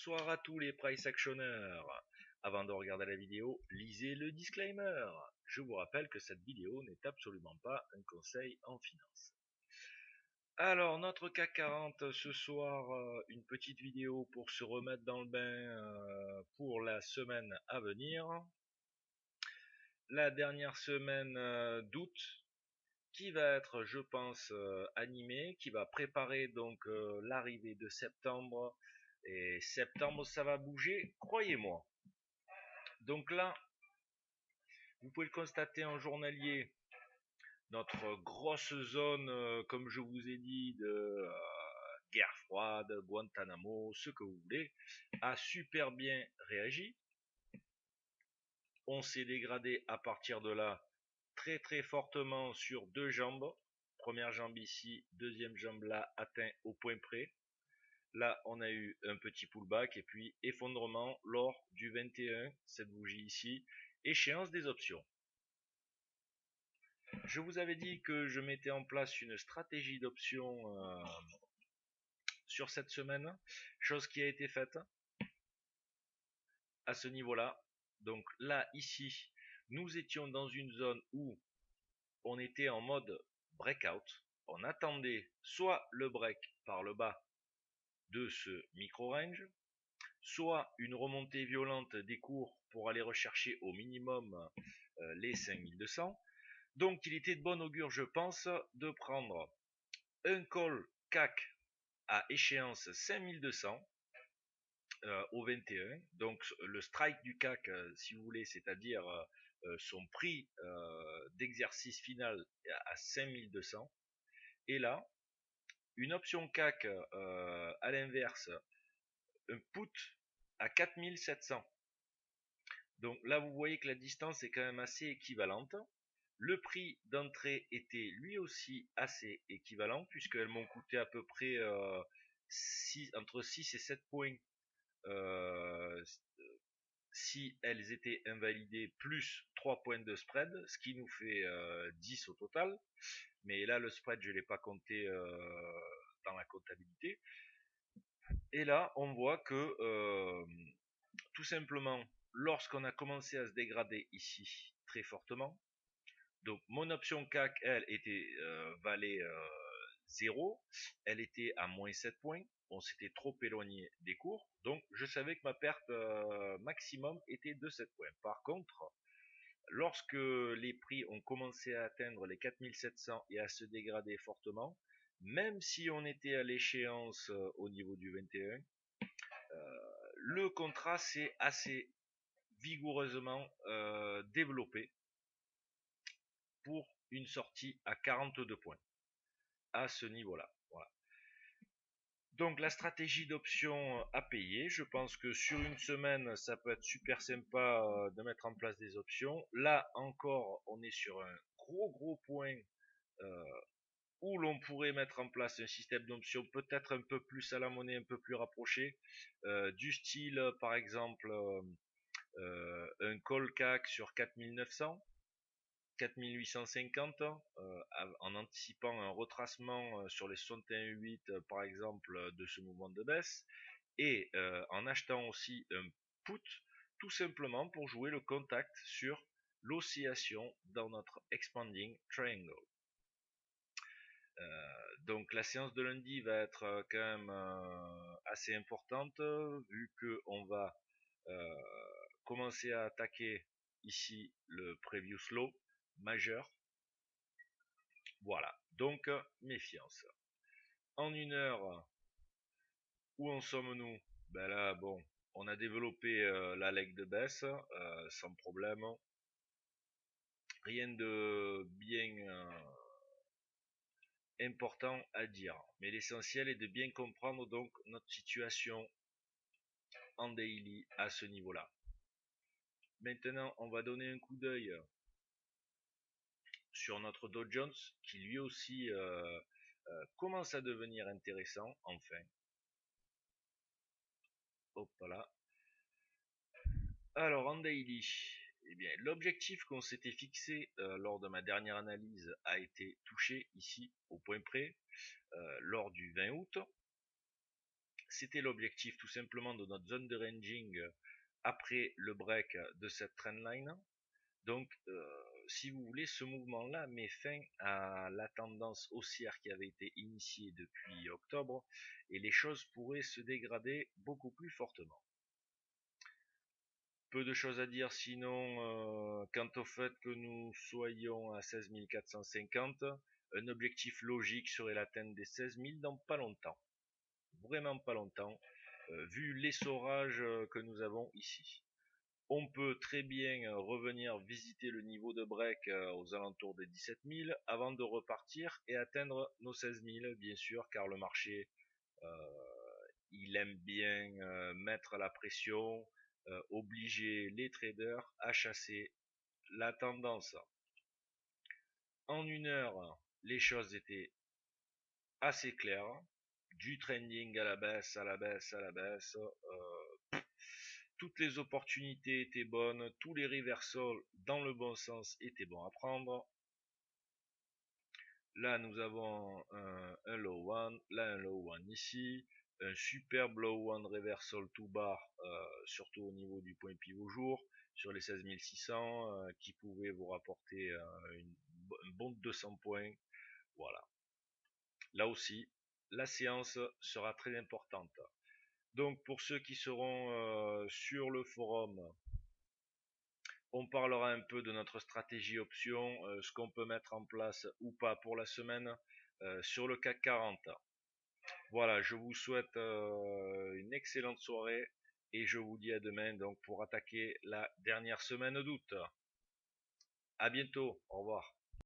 Bonsoir à tous les price actionneurs. Avant de regarder la vidéo, lisez le disclaimer. Je vous rappelle que cette vidéo n'est absolument pas un conseil en finance. Alors, notre CAC 40 ce soir, une petite vidéo pour se remettre dans le bain pour la semaine à venir. La dernière semaine d'août, qui va être, je pense, animée, qui va préparer donc l'arrivée de septembre. Et septembre, ça va bouger, croyez-moi. Donc là, vous pouvez le constater en journalier, notre grosse zone, comme je vous ai dit, de guerre froide, Guantanamo, ce que vous voulez, a super bien réagi. On s'est dégradé à partir de là très fortement sur deux jambes. Première jambe ici, deuxième jambe là, atteint au point près. Là, on a eu un petit pullback et puis effondrement lors du 21, cette bougie ici, échéance des options. Je vous avais dit que je mettais en place une stratégie d'options sur cette semaine, chose qui a été faite à ce niveau-là. Donc là, ici, nous étions dans une zone où on était en mode breakout. On attendait soit le break par le bas de ce micro-range, soit une remontée violente des cours pour aller rechercher au minimum les 5200. Donc il était de bon augure, je pense, de prendre un call CAC à échéance 5200 au 21. Donc le strike du CAC, si vous voulez, c'est-à-dire son prix d'exercice final à 5200. Et là, une option CAC à l'inverse, un put à 4700. Donc là, vous voyez que la distance est quand même assez équivalente. Le prix d'entrée était lui aussi assez équivalent, puisqu'elles m'ont coûté à peu près entre 6 et 7 points si elles étaient invalidées, plus 3 points de spread, ce qui nous fait 10 au total. Mais là, le spread, je ne l'ai pas compté dans la comptabilité. Et là, on voit que tout simplement, lorsqu'on a commencé à se dégrader ici très fortement, donc mon option CAC, elle, valait 0, elle était à moins 7 points, on s'était trop éloigné des cours, donc je savais que ma perte maximum était de 7 points. Par contre, lorsque les prix ont commencé à atteindre les 4700 et à se dégrader fortement, même si on était à l'échéance au niveau du 21, le contrat s'est assez vigoureusement développé pour une sortie à 42 points à ce niveau-là. Voilà. Donc la stratégie d'option à payer, je pense que sur une semaine, ça peut être super sympa de mettre en place des options. Là encore, on est sur un gros point où l'on pourrait mettre en place un système d'options peut-être un peu plus à la monnaie, un peu plus rapproché, du style par exemple un call CAC sur 4900, 4850 en anticipant un retracement sur les 61,8 par exemple de ce mouvement de baisse, et en achetant aussi un put tout simplement pour jouer le contact sur l'oscillation dans notre expanding triangle. Donc la séance de lundi va être quand même assez importante, vu que on va commencer à attaquer ici le previous low majeur. Voilà, donc méfiance. En une heure, où en sommes-nous? Ben là, bon, on a développé la leg de baisse sans problème. Rien de bien important à dire, mais l'essentiel est de bien comprendre donc notre situation en daily à ce niveau-là. Maintenant, on va donner un coup d'œil sur notre Dow Jones qui lui aussi commence à devenir intéressant enfin. Hop là. Alors en daily, eh bien l'objectif qu'on s'était fixé lors de ma dernière analyse a été touché ici au point près lors du 20 août. c'était l'objectif tout simplement de notre zone de ranging après le break de cette trendline. Donc, si vous voulez, ce mouvement-là met fin à la tendance haussière qui avait été initiée depuis octobre et les choses pourraient se dégrader beaucoup plus fortement. Peu de choses à dire sinon quant au fait que nous soyons à 16 450, un objectif logique serait l'atteinte des 16 000 dans pas longtemps. Vraiment pas longtemps, vu l'essorage que nous avons ici. On peut très bien revenir visiter le niveau de break aux alentours des 17 000 avant de repartir et atteindre nos 16 000 bien sûr, car le marché il aime bien mettre la pression, obliger les traders à chasser la tendance. En une heure, les choses étaient assez claires, du trending à la baisse, à la baisse, à la baisse. Toutes les opportunités étaient bonnes, tous les reversals dans le bon sens étaient bons à prendre. Là, nous avons un low one, là un low one ici, un superbe low one reversal tout bas, surtout au niveau du point pivot jour, sur les 16 600, qui pouvait vous rapporter un bon 200 points. Voilà. Là aussi, la séance sera très importante. Donc, pour ceux qui seront sur le forum, on parlera un peu de notre stratégie option, ce qu'on peut mettre en place ou pas pour la semaine sur le CAC 40. Voilà, je vous souhaite une excellente soirée et je vous dis à demain donc pour attaquer la dernière semaine d'août. À bientôt, au revoir.